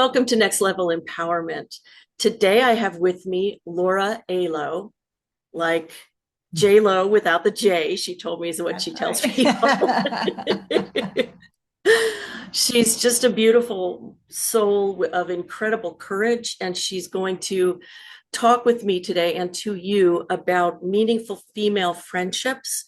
welcome to Next Level Empowerment. Today I have with me Laura Aiello, like J Lo without the J. She told me is what she That's tells right. people. She's just a beautiful soul of incredible courage, and she's going to talk with me today and to you about meaningful female friendships.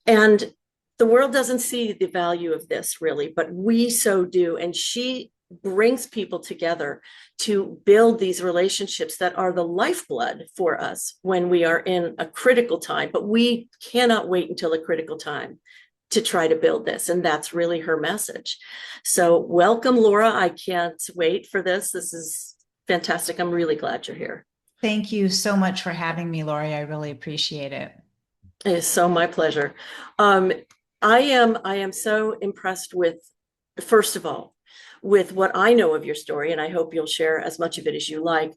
And the world doesn't see the value of this really, but we so do. And she brings people together to build these relationships that are the lifeblood for us when we are in a critical time. But we cannot wait until a critical time to try to build this. And that's really her message. So, welcome, Laura. I can't wait for this. This is fantastic. I'm really glad you're here. Thank you so much for having me, Lori. I really appreciate it. It is so my pleasure. Um, I am so impressed with, first of all, with what I know of your story, and I hope you'll share as much of it as you like,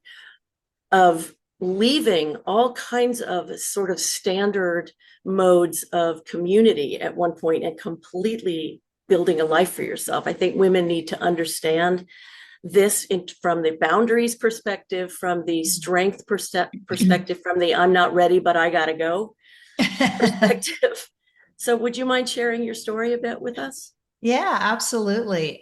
of leaving all kinds of sort of standard modes of community at one point and completely building a life for yourself. I think women need to understand this from the boundaries perspective, from the strength perspective, from the I'm not ready, but I gotta go perspective. So, would you mind sharing your story a bit with us? Yeah, absolutely.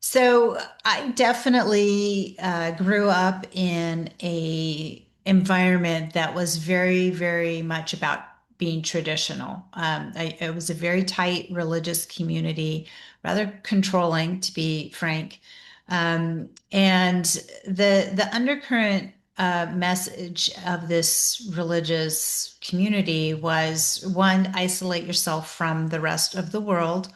So I definitely grew up in a environment that was very, very much about being traditional. It was a very tight religious community, rather controlling, to be frank. And the undercurrent message of this religious community was one, isolate yourself from the rest of the world.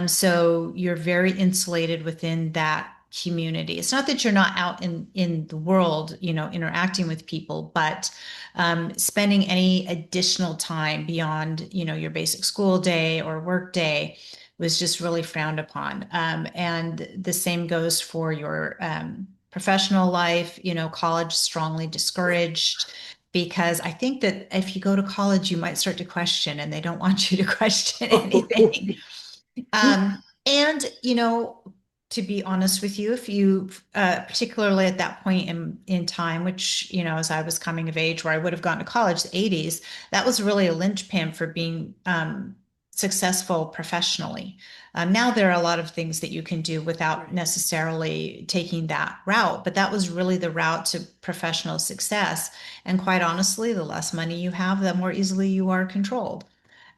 So you're very insulated within that community. It's not that you're not out in the world, interacting with people, but spending any additional time beyond, your basic school day or work day was just really frowned upon. And the same goes for your professional life. College strongly discouraged because I think that if you go to college, you might start to question, and they don't want you to question anything. And to be honest with you, if you, particularly at that point in time, which, as I was coming of age, where I would have gone to college, the 80s, that was really a linchpin for being successful professionally. Now there are a lot of things that you can do without necessarily taking that route, but that was really the route to professional success. And quite honestly, the less money you have, the more easily you are controlled.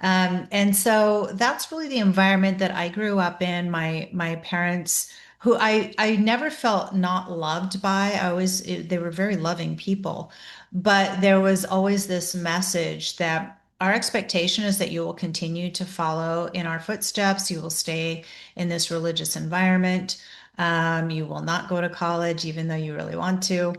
And so that's really the environment that I grew up in. My parents, who I never felt not loved by. They were very loving people, but there was always this message that our expectation is that you will continue to follow in our footsteps. You will stay in this religious environment. You will not go to college, even though you really want to.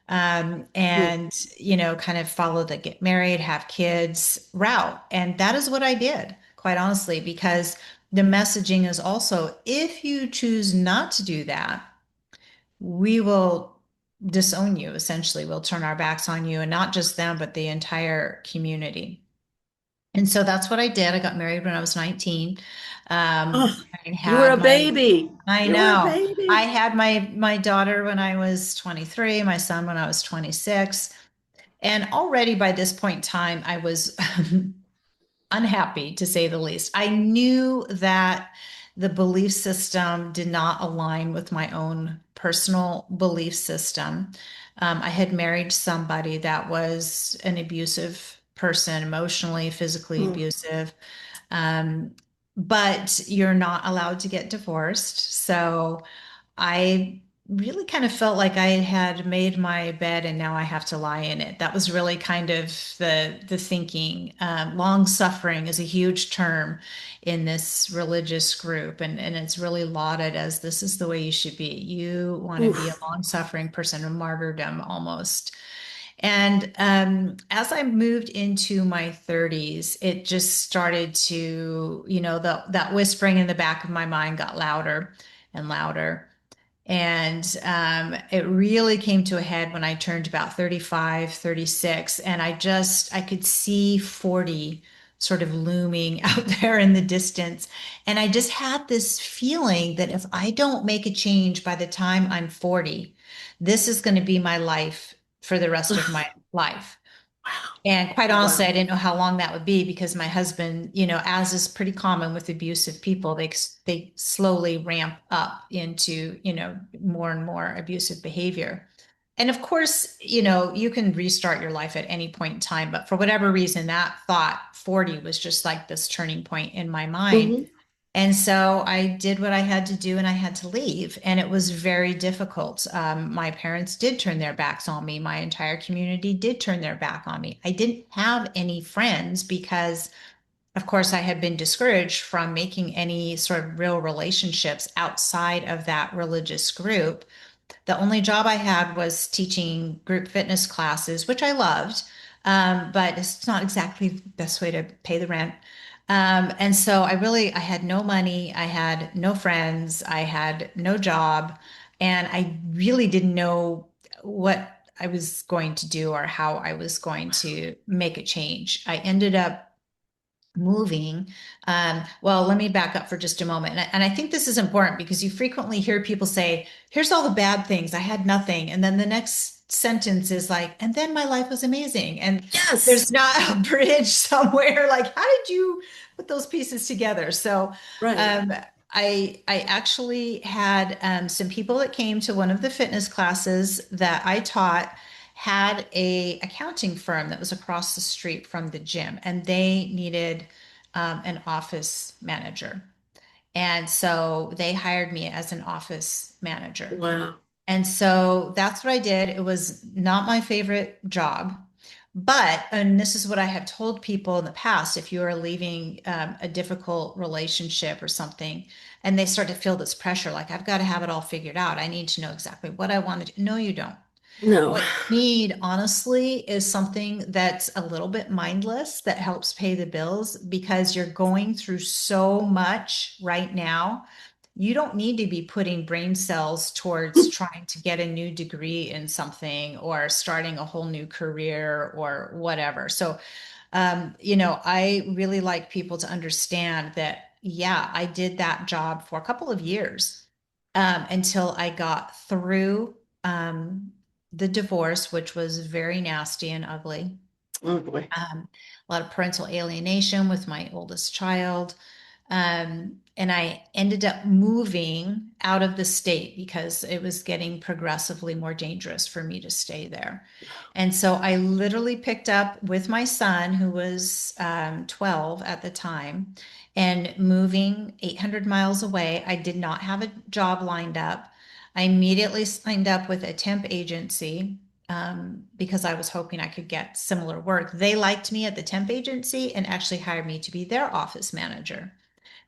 And kind of follow the get married, have kids route. And that is what I did, quite honestly, because the messaging is also, if you choose not to do that, we will disown you, essentially. We'll turn our backs on you, and not just them, but the entire community. And so that's what I did. I got married when I was 19. Oh, I you were had a my, baby. I You were a know, I baby. had my daughter when I was 23, my son when I was 26. And already by this point in time, I was unhappy to say the least. I knew that the belief system did not align with my own personal belief system. I had married somebody that was an abusive person, emotionally, physically Mm. abusive. Um, but you're not allowed to get divorced. So I really kind of felt like I had made my bed and now I have to lie in it. That was really kind of the thinking. Long suffering is a huge term in this religious group, and it's really lauded as this is the way you should be. You want to be a Oof. long suffering person, a martyrdom almost. And as I moved into my 30s, it just started to, that whispering in the back of my mind got louder and louder. And it really came to a head when I turned about 35, 36, and I could see 40 sort of looming out there in the distance. And I just had this feeling that if I don't make a change by the time I'm 40, this is going to be my life for the rest of my life. Wow. And quite honestly, I Wow. didn't know how long that would be because my husband, as is pretty common with abusive people, they slowly ramp up into, more and more abusive behavior. And of course, you can restart your life at any point in time, but for whatever reason, that thought 40 was just like this turning point in my mind. Hmm. And so I did what I had to do and I had to leave. And it was very difficult. My parents did turn their backs on me. My entire community did turn their back on me. I didn't have any friends because, of course, I had been discouraged from making any sort of real relationships outside of that religious group. The only job I had was teaching group fitness classes, which I loved, but it's not exactly the best way to pay the rent. And so I had no money, I had no friends, I had no job, and I really didn't know what I was going to do or how I was going to make a change. I ended up moving. Well, let me back up for just a moment. And I think this is important because you frequently hear people say, here's all the bad things. I had nothing. And then the next sentence is like, and then my life was amazing. And Yes. there's not a bridge somewhere. Like, how did you put those pieces together? So, Right. um, I actually had some people that came to one of the fitness classes that I taught had a accounting firm that was across the street from the gym, and they needed an office manager. And so they hired me as an office manager. Wow. And so that's what I did. It was not my favorite job, but, and this is what I have told people in the past, if you are leaving a difficult relationship or something, and they start to feel this pressure, like I've got to have it all figured out. I need to know exactly what I want to do. No, you don't. No. What you need, honestly, is something that's a little bit mindless that helps pay the bills because you're going through so much right now. You don't need to be putting brain cells towards trying to get a new degree in something or starting a whole new career or whatever. So, I really like people to understand that, yeah, I did that job for a couple of years until I got through the divorce, which was very nasty and ugly. Oh boy. A lot of parental alienation with my oldest child. And I ended up moving out of the state because it was getting progressively more dangerous for me to stay there. And so I literally picked up with my son, who was 12 at the time, and moving 800 miles away. I did not have a job lined up. I immediately signed up with a temp agency because I was hoping I could get similar work. They liked me at the temp agency and actually hired me to be their office manager.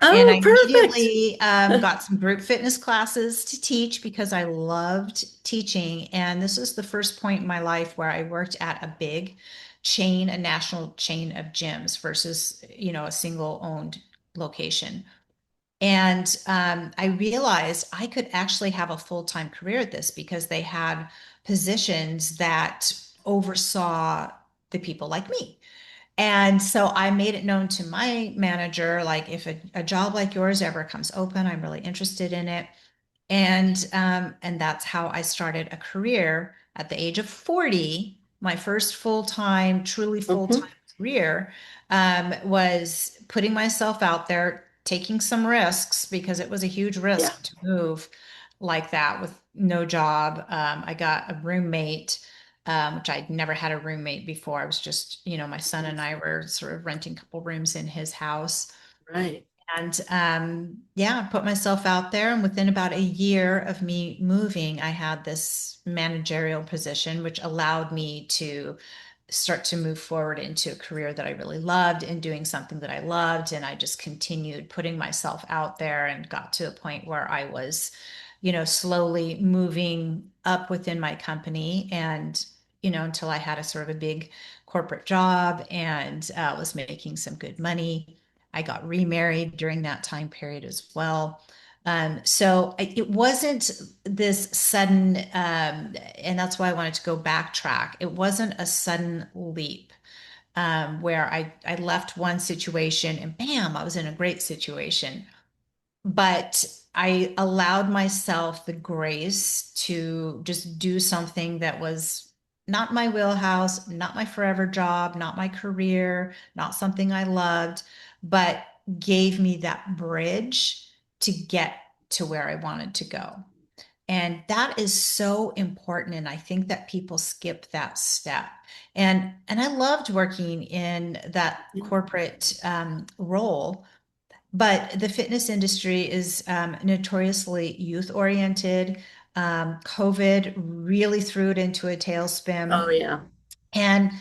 And I Oh, perfect. immediately got some group fitness classes to teach because I loved teaching. And this was the first point in my life where I worked at a big chain, a national chain of gyms versus, a single owned location. And I realized I could actually have a full-time career at this because they had positions that oversaw the people like me. And so I made it known to my manager, like if a job like yours ever comes open, I'm really interested in it. And that's how I started a career at the age of 40. My first full-time, truly Hmm. full-time career was putting myself out there, taking some risks because it was a huge Yeah. risk to move like that with no job. I got a roommate, which I'd never had a roommate before. I was just, my son and I were sort of renting a couple rooms in his house. Right. And yeah, I put myself out there. And within about a year of me moving, I had this managerial position, which allowed me to start to move forward into a career that I really loved and doing something that I loved. And I just continued putting myself out there and got to a point where I was, slowly moving up within my company and, until I had a sort of a big corporate job and was making some good money. I got remarried during that time period as well. It wasn't this sudden, and that's why I wanted to go backtrack. It wasn't a sudden leap. where I left one situation and bam, I was in a great situation. But I allowed myself the grace to just do something that was not my wheelhouse, not my forever job, not my career, not something I loved, but gave me that bridge to get to where I wanted to go. And that is so important. And I think that people skip that step. And I loved working in that corporate role, but the fitness industry is notoriously youth oriented. COVID really threw it into a tailspin. Oh, yeah. And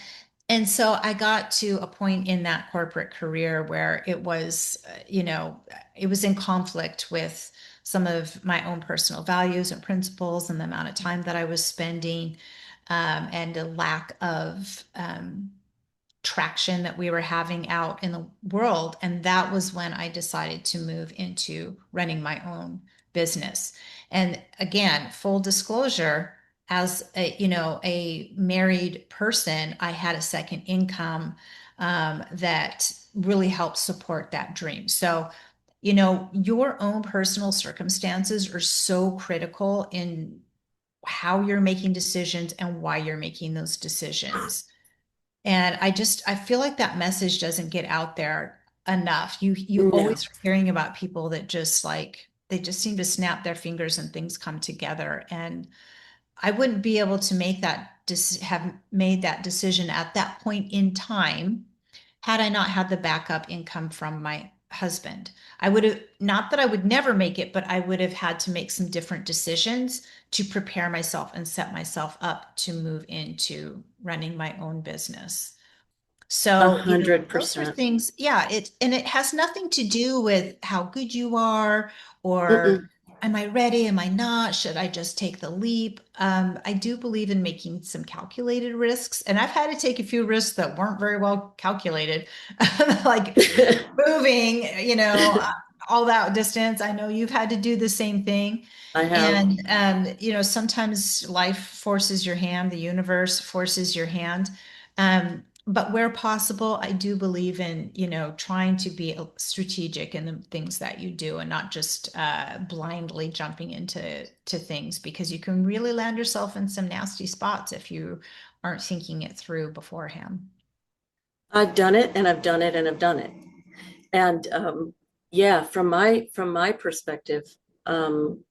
and so I got to a point in that corporate career where it was, it was in conflict with some of my own personal values and principles and the amount of time that I was spending, and a lack of traction that we were having out in the world. And that was when I decided to move into running my own business. And again, full disclosure, as a married person, I had a second income that really helped support that dream. So, your own personal circumstances are so critical in how you're making decisions and why you're making those decisions. And I feel like that message doesn't get out there enough. You No. always are hearing about people that just like they just seem to snap their fingers and things come together. And I wouldn't be able to have made that decision at that point in time had I not had the backup income from my husband. I would have, not that I would never make it, but I would have had to make some different decisions to prepare myself and set myself up to move into running my own business. A So, hundred those are percent. things, yeah, and it has nothing to do with how good you are or Mm-mm. am I ready? Am I not? Should I just take the leap? I do believe in making some calculated risks, and I've had to take a few risks that weren't very well calculated, like moving, all that distance. I know you've had to do the same thing. I have. And sometimes life forces your hand, the universe forces your hand. But where possible, I do believe in, trying to be strategic in the things that you do and not just blindly jumping into things, because you can really land yourself in some nasty spots if you aren't thinking it through beforehand. I've done it and I've done it and I've done it. And yeah, from my perspective, um,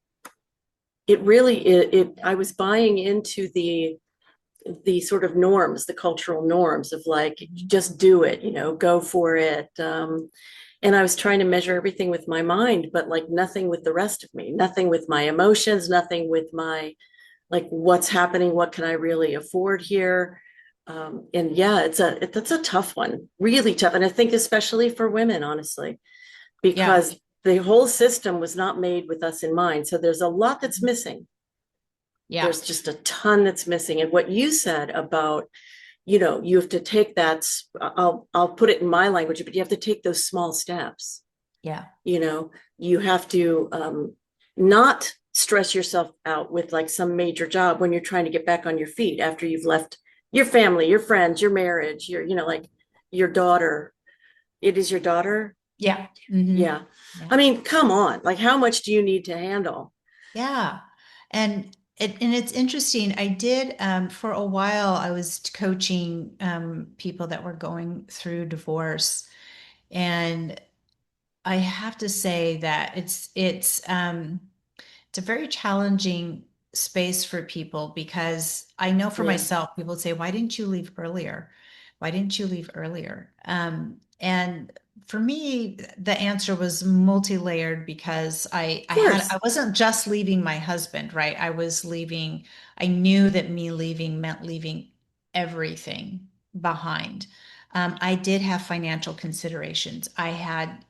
I was buying into the sort of norms, the cultural norms of like, just do it, go for it. And I was trying to measure everything with my mind, but like nothing with the rest of me, nothing with my emotions, nothing with my, like, what's happening, what can I really afford here. And yeah, that's a tough one, really tough. And I think especially for women, honestly, Yeah. because the whole system was not made with us in mind. So there's a lot that's missing. Yeah. There's just a ton that's missing. And what you said about, you have to take that, I'll put it in my language, but you have to take those small steps. Yeah. You know, you have to not stress yourself out with like some major job when you're trying to get back on your feet after you've left your family, your friends, your marriage, like your daughter. It is your daughter. Yeah. Hmm. Yeah. Yeah. I mean, come on. Like, how much do you need to handle? Yeah. And it's interesting. I did for a while I was coaching people that were going through divorce. And I have to say that it's a very challenging space for people, because I know for Yeah. myself, people say, why didn't you leave earlier? Why didn't you leave earlier? And for me, the answer was multi-layered, because Of I course. wasn't just leaving my husband, right? I knew that me leaving meant leaving everything behind. I did have financial considerations. I had,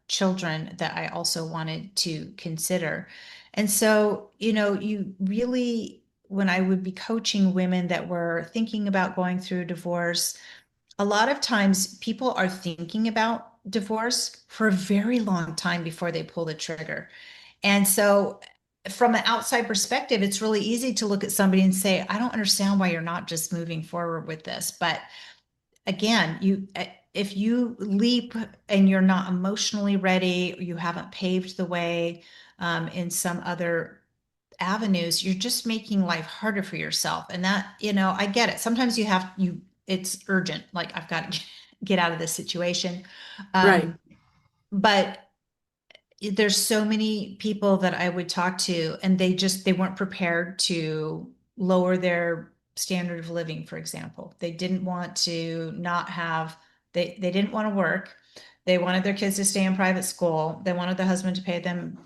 children that I also wanted to consider. And so, you really, when I would be coaching women that were thinking about going through a divorce, a lot of times people are thinking about divorce for a very long time before they pull the trigger. And so, from an outside perspective, it's really easy to look at somebody and say, I don't understand why you're not just moving forward with this. But again, if you leap and you're not emotionally ready, or you haven't paved the way in some other avenues, you're just making life harder for yourself. And that, I get it. Sometimes it's urgent. Like I've got to get out of this situation. Right. Um, but there's so many people that I would talk to, and they weren't prepared to lower their standard of living, for example. They didn't want to not have, they didn't want to work. They wanted their kids to stay in private school. They wanted the husband to pay them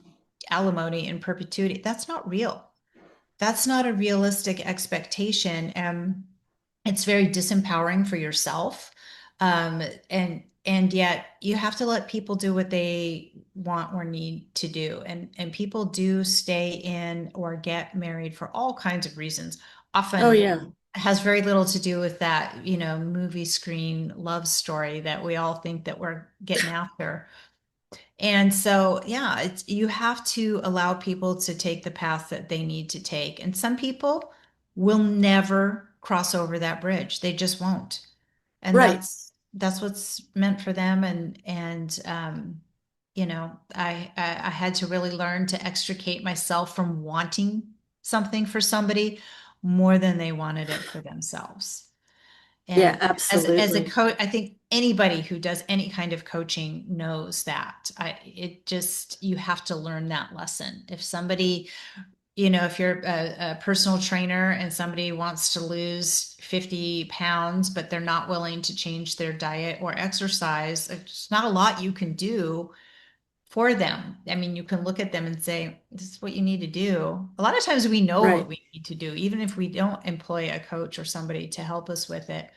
alimony in perpetuity. That's not real. That's not a realistic expectation. And it's very disempowering for yourself. Um, and yet you have to let people do what they want or need to do. And people do stay in or get married for all kinds of reasons. Oh, Often yeah. has very little to do with that, movie screen love story that we all think that we're getting after. And so, yeah, you have to allow people to take the path that they need to take. And some people will never cross over that bridge. They just won't. And Right. that's what's meant for them. I had to really learn to extricate myself from wanting something for somebody more than they wanted it for themselves. Yeah, And as a absolutely. coach, I think anybody who does any kind of coaching knows that. You have to learn that lesson. If somebody, if you're a personal trainer and somebody wants to lose 50 pounds, but they're not willing to change their diet or exercise, there's not a lot you can do for them. I mean, you can look at them and say, this is what you need to do. A lot of times we know what Right. we need to do, even if we don't employ a coach or somebody to help us with it,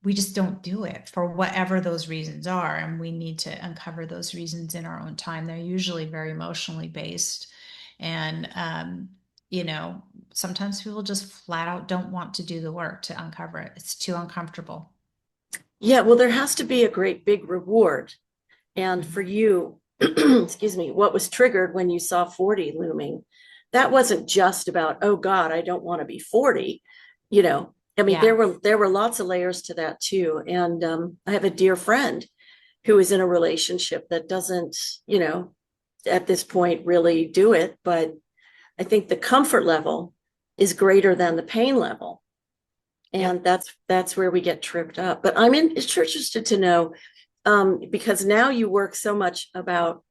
we just don't do it for whatever those reasons are. And we need to uncover those reasons in our own time. They're usually very emotionally based. And, you know, sometimes people just flat out don't want to do the work to uncover it. It's too uncomfortable. Yeah, well, there has to be a great big reward. And for Mhm. you, excuse me, what was triggered when you saw 40 looming? That wasn't just about, oh God, I don't want to be 40. You know, I mean, Yeah. there were lots of layers to that too. And I have a dear friend who is in a relationship that doesn't, you know, at this point really do it. But I think the comfort level is greater than the pain level. Yep. And that's where we get tripped up. But interested to know, because now you work so much about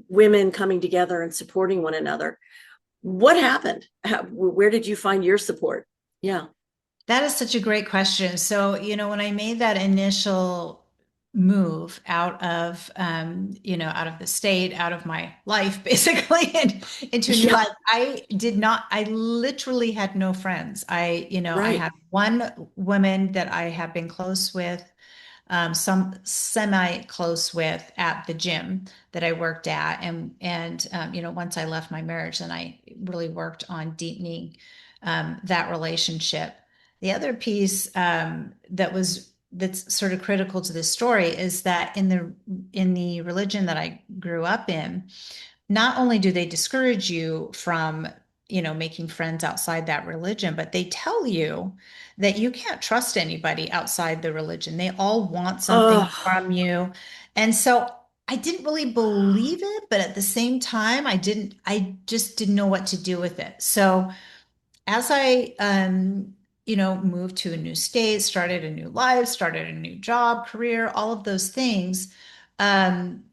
women coming together and supporting one another. What happened? Where did you find your support? Yeah. That is such a great question. So, when I made that initial move out of the state, out of my life, basically, and into a new Yeah. life, I literally had no friends. I Right. had one woman that I have been close with, some semi close with at the gym that I worked at. And once I left my marriage, then I really worked on deepening that relationship. The other piece that's sort of critical to this story is that in the religion that I grew up in, not only do they discourage you from, making friends outside that religion, but they tell you that you can't trust anybody outside the religion. They all want something Oh, from you. And so I didn't really believe it, but at the same time, I just didn't know what to do with it. So as I moved to a new state, started a new life, started a new job, career, all of those things, um,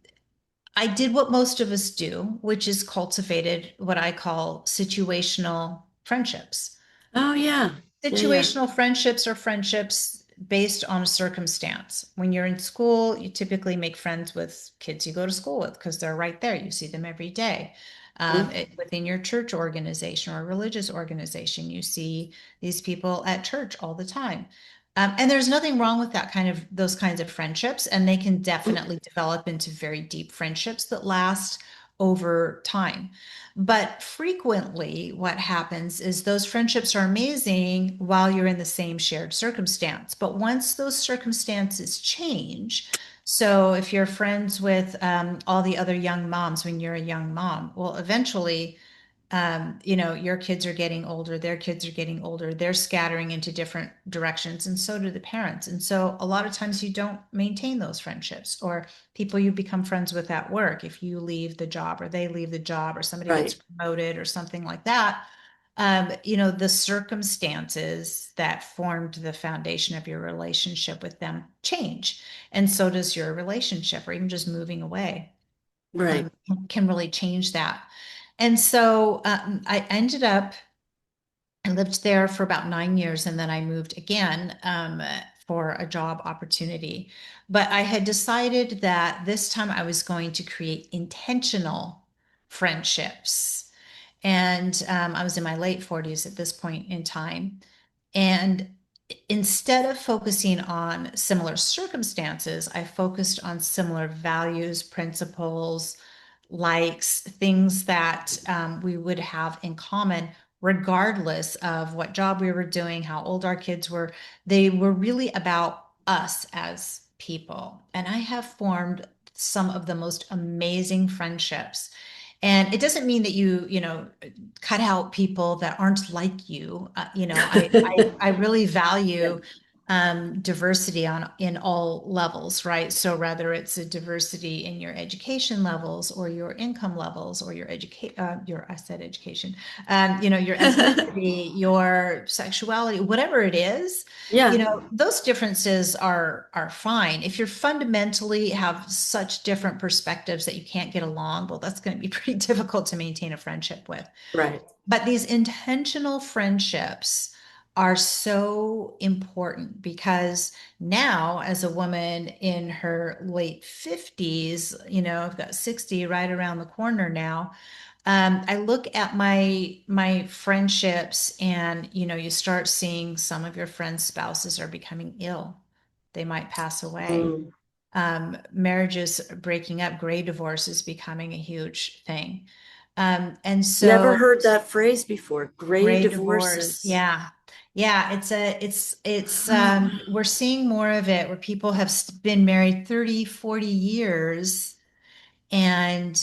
I did what most of us do, which is cultivated what I call situational friendships. oh yeah. Yeah, yeah. Situational friendships are friendships based on a circumstance. When you're in school, you typically make friends with kids you go to school with because they're right there. You see them every day. Mhm. Within your church organization or religious organization, you see these people at church all the time. And there's nothing wrong with those kinds of friendships, and they can definitely develop into very deep friendships that last over time. But frequently, what happens is those friendships are amazing while you're in the same shared circumstance. But once those circumstances change, so if you're friends with all the other young moms when you're a young mom, well, eventually your kids are getting older, their kids are getting older, they're scattering into different directions, and so do the parents. And so a lot of times you don't maintain those friendships or people you become friends with at work. If you leave the job or they leave the job or somebody gets Right. promoted or something like that, the circumstances that formed the foundation of your relationship with them change. And so does your relationship, or even just moving away Right. can really change that. And so I ended up, I lived there for about 9 years and then I moved again for a job opportunity. But I had decided that this time I was going to create intentional friendships. And I was in my late 40s at this point in time. And instead of focusing on similar circumstances, I focused on similar values, principles, likes, things that we would have in common, regardless of what job we were doing, how old our kids were. They were really about us as people. And I have formed some of the most amazing friendships. And it doesn't mean that cut out people that aren't like you. I really value diversity in all levels, right? So whether it's a diversity in your education levels or your income levels or I said education, your ethnicity, your sexuality, whatever it is, Yeah. those differences are fine. If you're fundamentally have such different perspectives that you can't get along, well, that's going to be pretty difficult to maintain a friendship with. Right. But these intentional friendships are so important because now, as a woman in her late 50s, I've got 60 right around the corner now. I look at my friendships, and you start seeing some of your friends' spouses are becoming ill. They might pass away. Mm. Marriages breaking up, gray divorce is becoming a huge thing. And Never so heard that phrase before. Gray gray divorce, divorces. yeah. Yeah, we're seeing more of it where people have been married 30, 40 years. And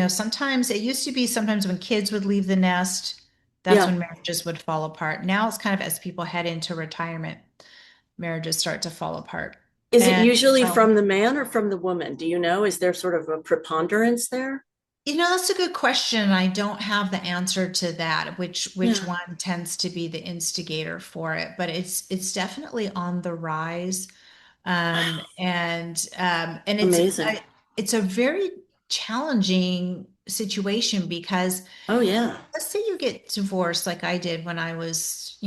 sometimes it used to be sometimes when kids would leave the nest, that's Yeah. when marriages would fall apart. Now it's kind of as people head into retirement, marriages start to fall apart. Is it And usually so from the man or from the woman? Do you know? Is there sort of a preponderance there? that's a good question. I don't have the answer to that, which Yeah. one tends to be the instigator for it, but it's definitely on the rise. And Amazing. it's a very challenging situation because Oh, yeah. let's say you get divorced like I did when I was,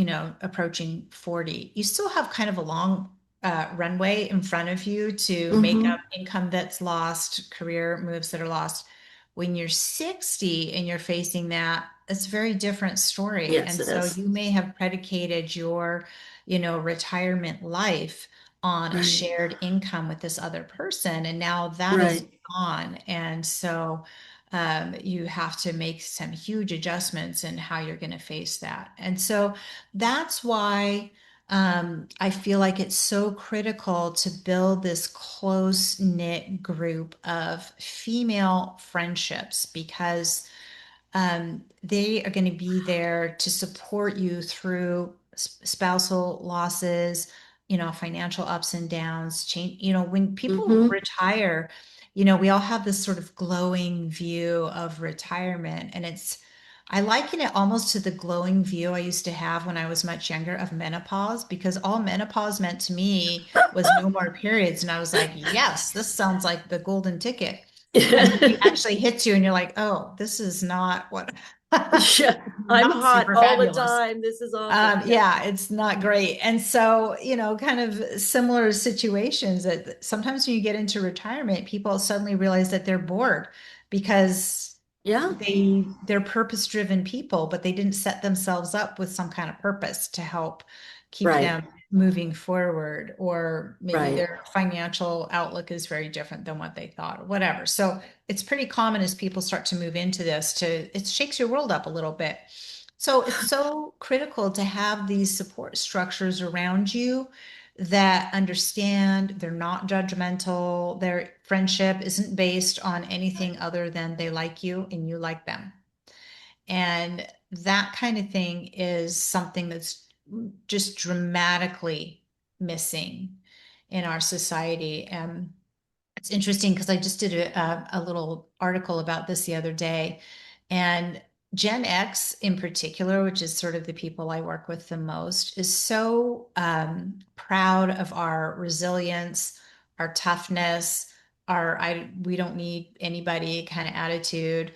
approaching 40. You still have kind of a long runway in front of you to make up Hmm. income that's lost, career moves that are lost. When you're 60 and you're facing that, it's a very different story. Yes, And it so is. you may have predicated your, retirement life on a Right. shared income with this other person, and now that is Right. gone. And so you have to make some huge adjustments in how you're going to face that. And so that's why I feel like it's so critical to build this close knit group of female friendships because they are going to be there to support you through spousal losses, financial ups and downs, change. When people Hmm. retire, we all have this sort of glowing view of retirement. And I liken it almost to the glowing view I used to have when I was much younger of menopause, because all menopause meant to me was no more periods. And I was like, yes, this sounds like the golden ticket. And then it actually hits you and you're like, oh, this is not what, Yeah. I'm not hot super all the fabulous. time. This is awful. Yeah. Yeah, it's not great. And so, kind of similar situations that sometimes when you get into retirement, people suddenly realize that they're bored because Yeah. they're purpose-driven people, but they didn't set themselves up with some kind of purpose to help keep Right. them moving forward, or maybe Right. their financial outlook is very different than what they thought, or whatever. So it's pretty common as people start to move into this it shakes your world up a little bit. So it's so critical to have these support structures around you that understand, they're not judgmental, their friendship isn't based on anything other than they like you and you like them. And that kind of thing is something that's just dramatically missing in our society. And it's interesting because I just did a little article about this the other day. And Gen X in particular, which is sort of the people I work with the most, is so proud of our resilience, our toughness, we don't need anybody kind of attitude.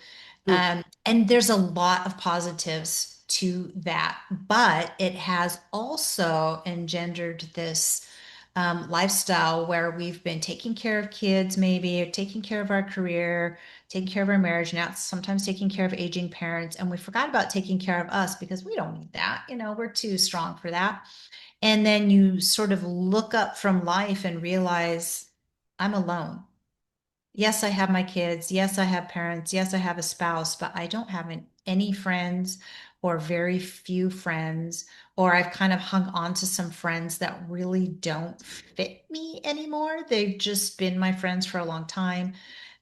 Mm. And there's a lot of positives to that, but it has also engendered this lifestyle where we've been taking care of kids, maybe, or taking care of our career, taking care of our marriage, now sometimes taking care of aging parents. And we forgot about taking care of us because we don't need that. We're too strong for that. And then you sort of look up from life and realize I'm alone. Yes, I have my kids. Yes, I have parents. Yes, I have a spouse, but I don't have any friends or very few friends, or I've kind of hung on to some friends that really don't fit me anymore. They've just been my friends for a long time.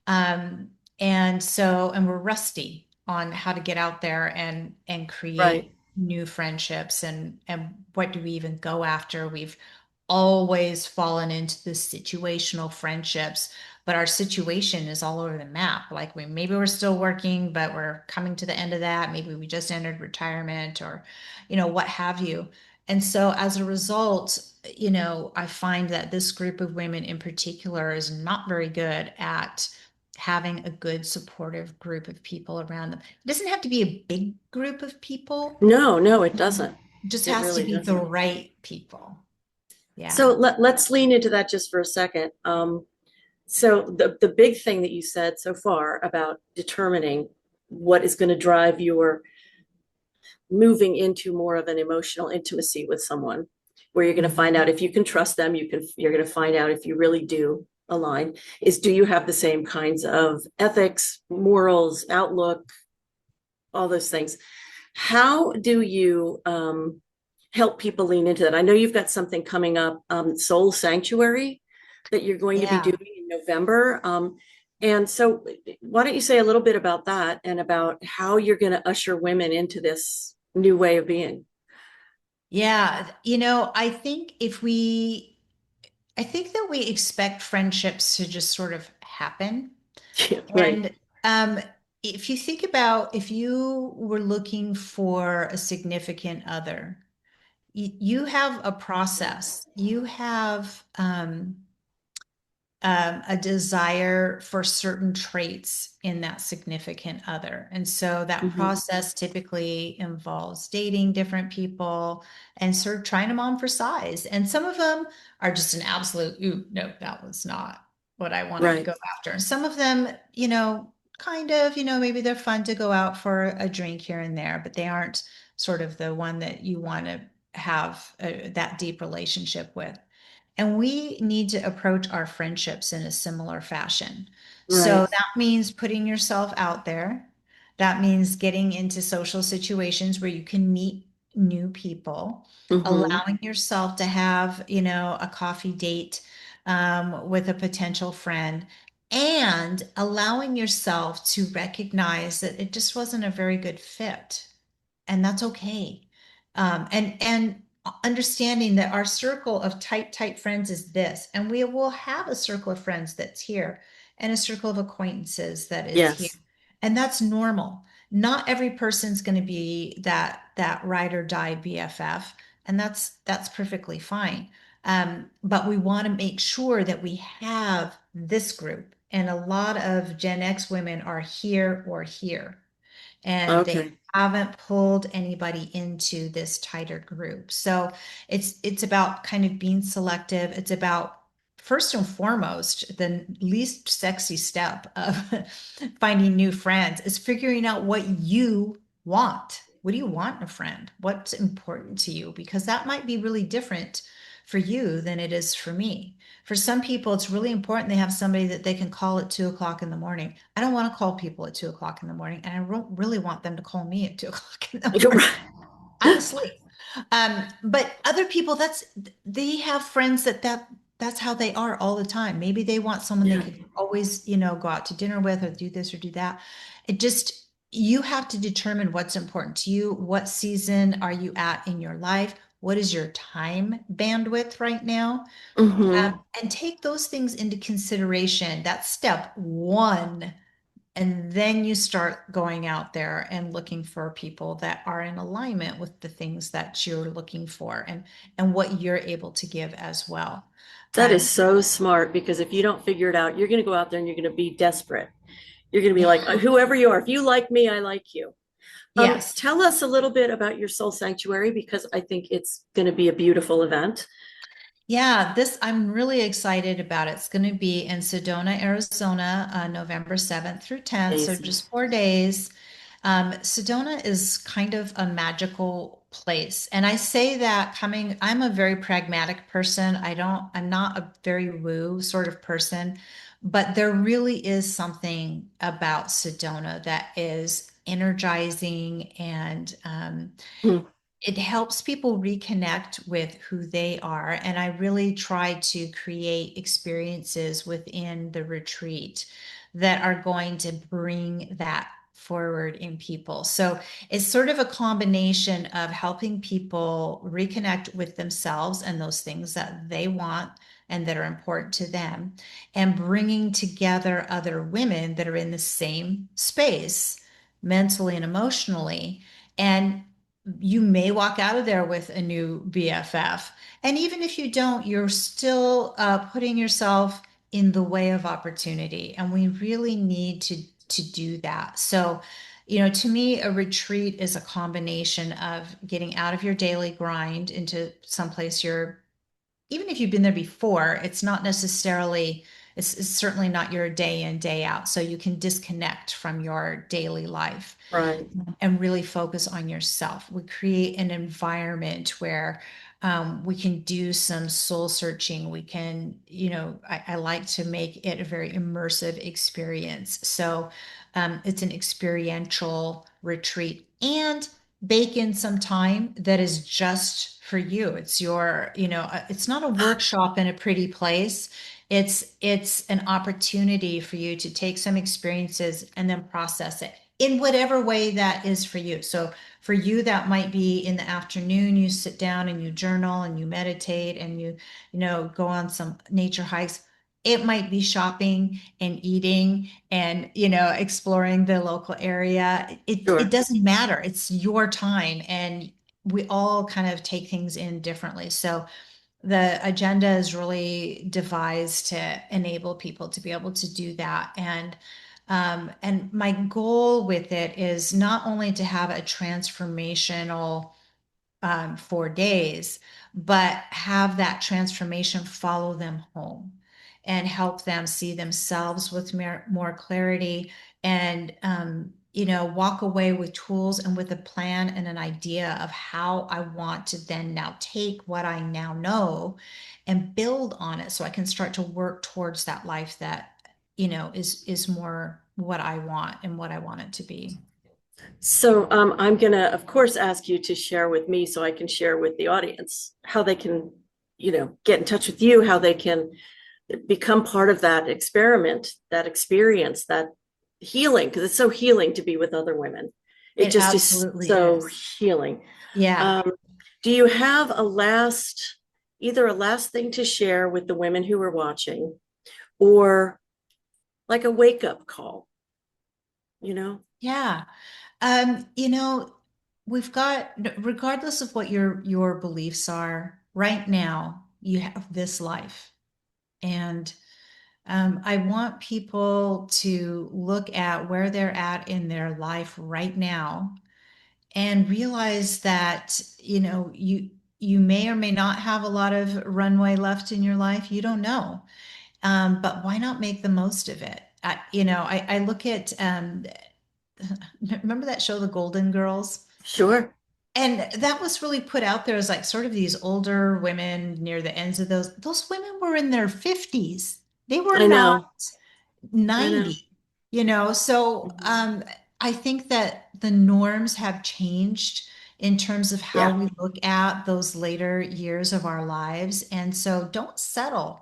Um, and we're rusty on how to get out there and Right. create new friendships and what do we even go after? We've always fallen into the situational friendships, but our situation is all over the map. Like maybe we're still working, but we're coming to the end of that. Maybe we just entered retirement or, what have you. And so as a result, I find that this group of women in particular is not very good at having a good supportive group of people around them. It doesn't have to be a big group of people. No, no, it doesn't. It just It has to really be the doesn't. right people. So Yeah. let's lean into that just for a second. So the big thing that you said so far about determining what is going to drive your moving into more of an emotional intimacy with someone, where you're going to find out if you can trust them, you're going to find out if you really do align, is do you have the same kinds of ethics, morals, outlook, all those things. How do you help people lean into that? I know you've got something coming up, Soul Sanctuary, that you're going to be Yeah. doing in November. And so, why don't you say a little bit about that and about how you're going to usher women into this new way of being? Yeah. I think that we expect friendships to just sort of happen. Yeah, right. And um, if you were looking for a significant other, you have a process. You have a desire for certain traits in that significant other. And so that Mm-hmm. process typically involves dating different people and sort of trying them on for size. And some of them are just an absolute, ooh, no, that was not what I wanted to Right. go after. And some of them, kind of, maybe they're fun to go out for a drink here and there, but they aren't sort of the one that you want to have that deep relationship with. And we need to approach our friendships in a similar fashion. So Right. that means putting yourself out there. That means getting into social situations where you can meet new people, Mm-hmm. allowing yourself to have, a coffee date with a potential friend, and allowing yourself to recognize that it just wasn't a very good fit, and that's okay. And understanding that our circle of tight friends is this, and we will have a circle of friends that's here, and a circle of acquaintances that is here, Yes. and that's normal. Not every person's going to be that ride or die BFF, and that's perfectly fine. But we want to make sure that we have this group, and a lot of Gen X women are here or here, and they Okay. haven't pulled anybody into this tighter group. So it's about kind of being selective. It's about first and foremost, the least sexy step of finding new friends is figuring out what you want. What do you want in a friend? What's important to you? Because that might be really different for you than it is for me. For some people, it's really important they have somebody that they can call at 2 o'clock in the morning. I don't want to call people at 2 o'clock in the morning, and I don't really want them to call me at 2 o'clock in the You're morning. right. I'm asleep. But other people, they have friends that's how they are all the time. Maybe they want someone they Yeah. could always, go out to dinner with or do this or do that. It just you have to determine what's important to you. What season are you at in your life? What is your time bandwidth right now? Hmm. And take those things into consideration. That's step one. And then you start going out there and looking for people that are in alignment with the things that you're looking for and what you're able to give as well. That is Um, so smart because if you don't figure it out, you're going to go out there and you're going to be desperate. You're going to be like, yeah, whoever you are, if you like me, I like you. yes. Tell us a little bit about your soul sanctuary because I think it's going to be a beautiful event. Yeah, this I'm really excited about. It's going to be in Sedona, Arizona, November 7th through 10th, so Amazing. just 4 days. Sedona is kind of a magical place. And I say that I'm a very pragmatic person. I'm not a very woo sort of person, but there really is something about Sedona that is energizing and Hmm. it helps people reconnect with who they are. And I really try to create experiences within the retreat that are going to bring that forward in people. So it's sort of a combination of helping people reconnect with themselves and those things that they want and that are important to them, and bringing together other women that are in the same space mentally and emotionally. And you may walk out of there with a new BFF. And even if you don't, you're still putting yourself in the way of opportunity. And we really need to do that. So, to me, a retreat is a combination of getting out of your daily grind into someplace even if you've been there before, it's certainly not your day in, day out. So you can disconnect from your daily life Right. and really focus on yourself. We create an environment where we can do some soul searching. We can, I like to make it a very immersive experience. So it's an experiential retreat and bake in some time that is just for you. It's not a workshop in a pretty place. It's an opportunity for you to take some experiences and then process it in whatever way that is for you. So for you, that might be in the afternoon, you sit down and you journal and you meditate and go on some nature hikes. It might be shopping and eating and, exploring the local area. It Sure. doesn't matter. It's your time and we all kind of take things in differently. So the agenda is really devised to enable people to be able to do that. And my goal with it is not only to have a transformational 4 days, but have that transformation follow them home and help them see themselves with more clarity and, walk away with tools and with a plan and an idea of how I want to then now take what I now know and build on it so I can start to work towards that life that, is more what I want and what I want it to be. So I'm going to, of course, ask you to share with me so I can share with the audience how they can, get in touch with you, how they can become part of that experiment, that experience, that healing, because it's so healing to be with other women. It It just is absolutely so is. healing. Yeah. Um, do you have either a last thing to share with the women who are watching or like a wake up call, you know? Yeah. Um, you know, we've got, regardless of what your beliefs are, right now, you have this life. And I want people to look at where they're at in their life right now and realize that, you may or may not have a lot of runway left in your life. You don't know. But why not make the most of it? I look at remember that show, The Golden Girls? Sure. And that was really put out there as like sort of these older women near the ends of those women were in their 50s. They were I not know. I know. 90, So Mhm. I think that the norms have changed in terms of how Yeah. we look at those later years of our lives. And so don't settle.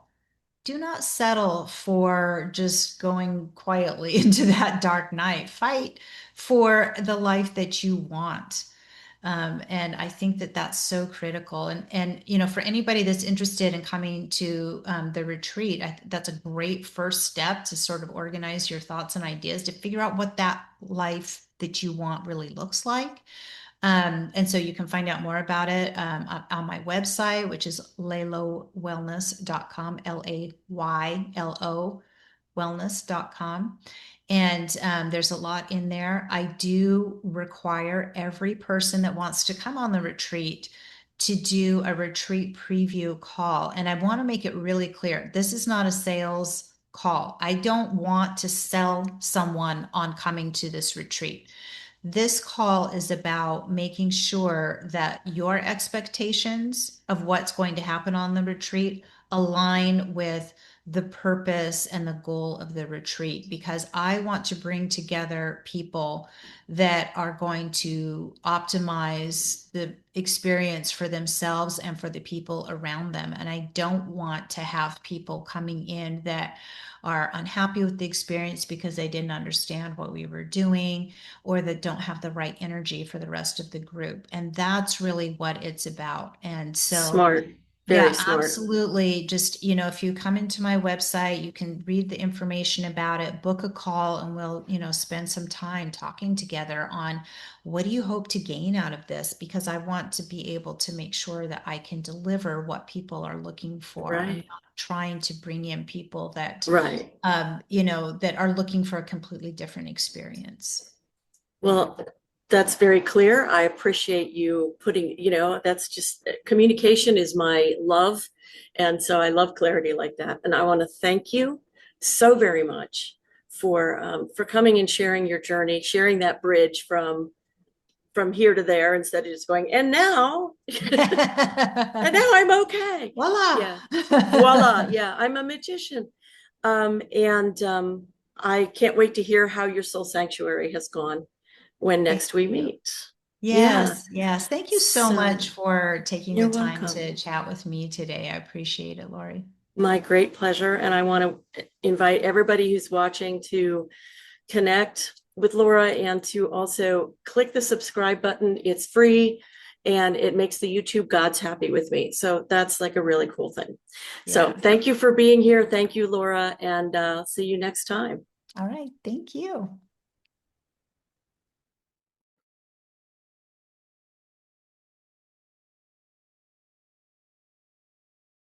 do not settle for just going quietly into that dark night. Fight for the life that you want. And I think that that's so critical. And for anybody that's interested in coming to the retreat, that's a great first step to sort of organize your thoughts and ideas to figure out what that life that you want really looks like. And so you can find out more about it on my website, which is laylowellness.com, Laylo wellness.com. And there's a lot in there. I do require every person that wants to come on the retreat to do a retreat preview call. And I want to make it really clear this is not a sales call. I don't want to sell someone on coming to this retreat. This call is about making sure that your expectations of what's going to happen on the retreat align with the purpose and the goal of the retreat, because I want to bring together people that are going to optimize the experience for themselves and for the people around them. And I don't want to have people coming in that are unhappy with the experience because they didn't understand what we were doing or that don't have the right energy for the rest of the group. And that's really what it's about. And so, Smart, very yeah, smart. absolutely. Just, if you come into my website, you can read the information about it, book a call, and we'll, spend some time talking together on what do you hope to gain out of this? Because I want to be able to make sure that I can deliver what people are looking for. I'm Right, not trying to bring in people that, right. that are looking for a completely different experience. Well, that's very clear. I appreciate you putting, that's just communication is my love. And so I love clarity like that. And I want to thank you so very much for coming and sharing your journey, sharing that bridge from here to there instead of just going, and now, and now I'm okay. Voila. Yeah. Voila. Yeah. I'm a magician. And I can't wait to hear how your soul sanctuary has gone when Thank next we you. meet. Yeah. Yes, yes. Thank you so So much for taking the you're time welcome. to chat with me today. I appreciate it, Lori. My great pleasure. And I want to invite everybody who's watching to connect with Laura and to also click the subscribe button. It's free and it makes the YouTube gods happy with me. So that's like a really cool thing. So Yeah. thank you for being here. Thank you, Laura, and see you next time. All right. Thank you.